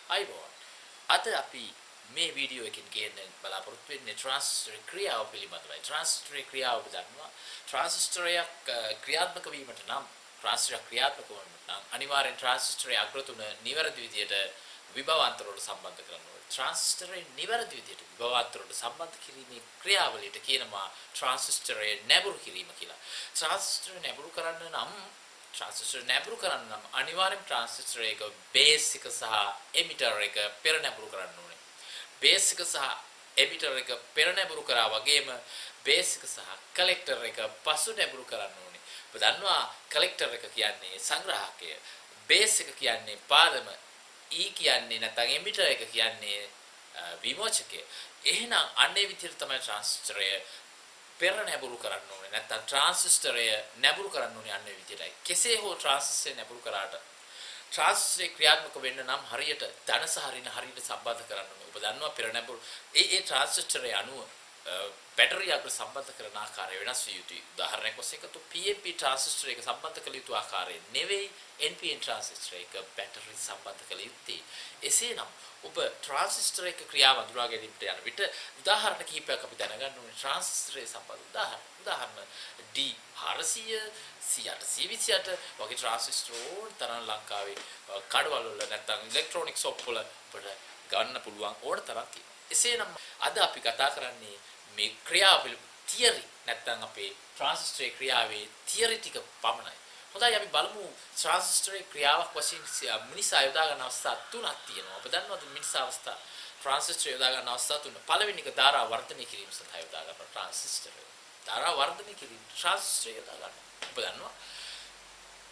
අයිබෝන් අද අපි මේ වීඩියෝ එකකින් ගේන්න බලාපොරොත්තු වෙන්නේ ට්‍රාන්සිස්ටර් ක්‍රියාව පිළිබඳවයි. ට්‍රාන්සිස්ටර් ක්‍රියාව දන්නවා. ට්‍රාන්සිස්ටරයක් ක්‍රියාත්මක වීමට නම් ට්‍රාන්සිස්ටර් ක්‍රියාත්මක වීමට නම් අනිවාර්යෙන් ට්‍රාන්සිස්ටරයේ අග්‍රතුන නිවැරදි විදියට විභවාන්තර වලට සම්බන්ධ කරන්න ඕනේ. ට්‍රාන්සිස්ටරේ නිවැරදි විදියට විභවාන්තර වලට සම්බන්ධ කිරීමේ ක්‍රියාවලියට කියනවා ට්‍රාන්සිස්ටරේ නැඹුරු කිරීම කියලා. ට්‍රාන්සිස්ටර් නැඹුරු කරන්න නම් ट्रांजिस्टर නැඹුරු කරන්න නම් අනිවාර්යෙන් ट्रांजिस्टर එක බේස් එක සහ එමිටර් එක පෙර නැඹුරු කරන්න ඕනේ. බේස් එක සහ එමිටර් එක පෙර නැඹුරු කරා වගේම බේස් එක සහ කලෙක්ටර් එක පසු නැඹුරු කරන්න ඕනේ. ඔබ දන්නවා කලෙක්ටර් එක කියන්නේ සංග්‍රාහකය, බේස් එක කියන්නේ පාදම, E කියන්නේ නැත්නම් එමිටර් එක කියන්නේ විමෝචකය. එහෙනම් අන්නේ විදිහට තමයි ट्रांजिस्टरය පෙර නැඹුරු කරන්න ඕනේ. නැත්නම් ට්‍රාන්සිස්ටරය නැඹුරු කරන්න ඕනේ අන්න ඒ විදිහටයි. කෙසේ හෝ ට්‍රාන්සිස්ටරය නැඹුරු කරාට ට්‍රාන්සිස්ටරේ ක්‍රියාත්මක වෙන්න නම් හරියට ධන සහ ඍණ හරියට සම්බන්ධ කරන්න ඕනේ. ඔබ දන්නවා පෙර නැඹුරු ඒ ට්‍රාන්සිස්ටරේ අණුව බැටරිය අග්‍ර සම්බන්ධ කරන ආකාරය වෙනස් විය යුතුයි. උදාහරණයක් වශයෙන් ගත්තොත් PNP ට්‍රාන්සිස්ටර් එක සම්බන්ධ කළ යුතු ආකාරය නෙවෙයි NPN ට්‍රාන්සිස්ටර් එක බැටරි සම්බන්ධ කළ යුත්තේ. එසේනම් ඔබ ට්‍රාන්සිස්ටර් එක ක්‍රියාව අඳුරා ගැනීමට යන විට උදාහරණ කිහිපයක් අපි දැනගන්න ඕනේ. ට්‍රාන්සිස්ටරේ සම්බන්ධ උදාහරණ D400 C828 වගේ ට්‍රාන්සිස්ටර් ඕන තරම් ලංකාවේ කඩවල වල නැත්නම් ඉලෙක්ට්‍රොනික ෂොප් වල අපිට ගන්න පුළුවන් ඕන තරම් තියෙනවා. එසේනම් අද අපි කතා කරන්නේ මේ ක්‍රියාවල තියරි නැත්නම් අපේ ට්‍රාන්සිස්ටරේ ක්‍රියාවේ තියරි ටික පමණයි. හොඳයි අපි බලමු ට්‍රාන්සිස්ටරේ ක්‍රියාවක් වශයෙන් මිනිසා යොදා ගන්න අවස්ථා තුනක් තියෙනවා. ඔබ දන්නවද මිනිසා අවස්ථා ට්‍රාන්සිස්ටරේ යොදා ගන්න අවස්ථා තුන? පළවෙනි එක ධාරා වර්ධනය කිරීම සඳහා යොදා ගන්න ට්‍රාන්සිස්ටරය. ධාරා වර්ධනය කිරීම ට්‍රාන්සිස්ටරේ යොදා ගන්න. ඔබ දන්නවා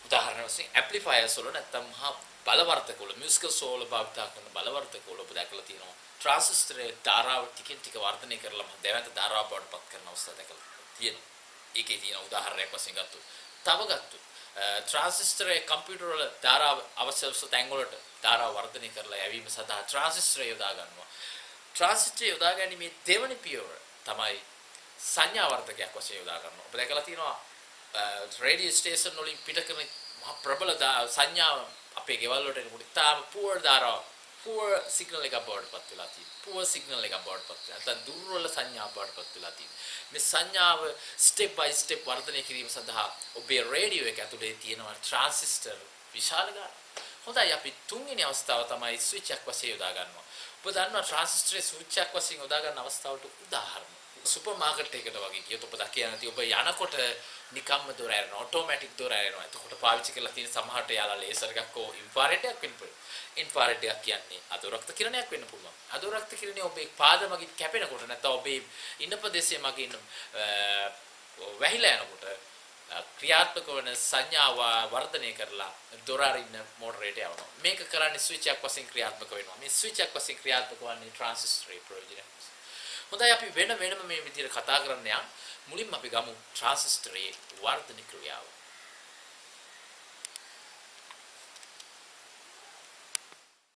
උදාහරණ වශයෙන් ඇම්ප්ලිෆයර්ස් වල නැත්නම් මහා බලවර්ධක වල මියුසිකල් සෝල භාවිත කරන බලවර්ධක වල ඔබ දැකලා තියෙනවා. ට්‍රාන්සිස්ටරේ ධාරාව ටිකෙන් ටික වර්ධනය කරලා මම දැවැන්ත ධාරාව බවට පත් කරන අවස්ථා දැකලා තියෙනවා. ඒකේ තියෙන උදාහරණයක් වශයෙන් ගත්තොත් තව ගත්තොත් ट्रांजिस्टर कंप्यूटर වල ධාරාව අවශ්‍ය තැන් වලට ධාරාව වර්ධනය කරලා යැවීම සඳහා ट्रांजिस्टर යොදා ගන්නවා. ट्रांजिस्टर යොදා ගැනීමේ දෙවන පියවර තමයි සංඥා වර්ධකයක් වශයෙන් යොදා ගන්නවා. ඔබ දැකලා තියෙනවා රේඩියෝ ස්ටේෂන් වලින් පිට කරන මහ ප්‍රබල සංඥාව අපේ ගෙවල් වලට එනකොට තාම පුවර් ධාරාව පුවර් සිග්නල් එකක් බවට පත් වෙලා තියෙනවා. පුවර් සිග්නල් එකක් බවට පත් වෙලා. නැත්නම් දුර්වල සංඥාවක් බවට පත් වෙලා තියෙනවා. මේ සංඥාව ස්ටෙප් බයි ස්ටෙප් වර්ධනය කිරීම සඳහා ඔබේ රේඩියෝ එක ඇතුලේ තියෙනවා ට්‍රාන්සිස්ටර් විශාල ගානක්. හොඳයි අපි තුන්වෙනි අවස්ථාව තමයි ස්විච් එකක් වශයෙන් යොදා ගන්නවා. ඔබ දන්නවා ට්‍රාන්සිස්ටරේ ස්විච් එකක් වශයෙන් යොදා ගන්න අවස්ථාවට උදාහරණ. සුපර් මාකට් එකකට වගේ ගියොත් ඔබ දකියා නැති ඔබ යනකොට නිකම්ම දොර ඇරෙනවා ඔටෝමැටික් දොර ඇරෙනවා. එතකොට පාවිච්චි කරලා තියෙන සමහරට යාලා ලේසර් එකක් හෝ ඉන්ෆ්‍රාරෙඩ් එකක් වෙන්න පුළුවන්. ඉන්ෆ්‍රාරෙඩ් එකක් කියන්නේ අදෝරක්ත කිරණයක් වෙන්න පුළුවන්. අදෝරක්ත කිරණය ඔබේ පාද මගින් කැපෙනකොට නැත්නම් ඔබේ ඉන්න ප්‍රදේශයේ මගින් වැහිලා යනකොට ක්‍රියාත්මක වන සංඥාව වර්ධනය කරලා දොර අරින්න මෝටරේට යවනවා. මේක කරන්නේ ස්විච් එකක් වශයෙන් ක්‍රියාත්මක වෙනවා. මේ ස්විච් එකක් වශයෙන් ක්‍රියාත්මක වන්නේ ට්‍රාන්සිස්ටරේ ප්‍රයෝජනය. හොඳයි අපි වෙනම මේ විදිහට කතා කරන්න යමු. මුලින්ම අපි ගමු ට්‍රාන්සිස්ටරේ වර්ධන ක්‍රියාව.